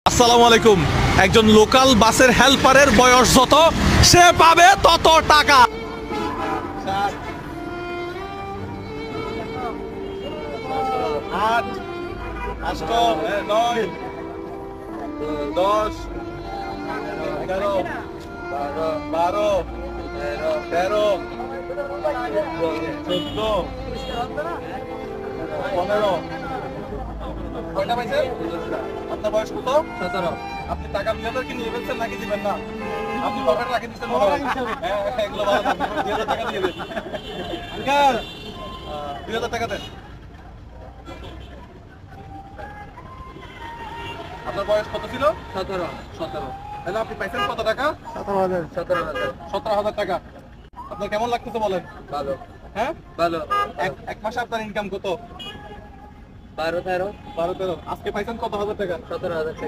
আসসালামু আলাইকুম। একজন লোকাল বাসের হেল্পারের বয়স যত, সে পাবে তত টাকা। 8 8 9 10 11 12 13 14 15 কয়টা পাইছেন? আপনার বয়স কত? 17। আপনি টাকা 2000 কি নিয়ে ফেলছেন নাকি দিবেন না? আপনি পকেটে রাখে দিচ্ছেন মনে হয়। হ্যাঁ, এগুলো ভালো না। 2000 টাকা দিয়ে দেন। আঙ্কেল 2000 টাকা দেন। আপনার বয়স কত ছিল? 17। তাহলে আপনি পাইছেন কত টাকা? 17,000 টাকা। আপনার কেমন লাগতেছে বলেন? ভালো। হ্যাঁ, ভালো। এক মাসে আপনার ইনকাম কত? 12-13। 12-13। আজকে পাইছেন কত হাজার টাকা? 17,000 টাকা।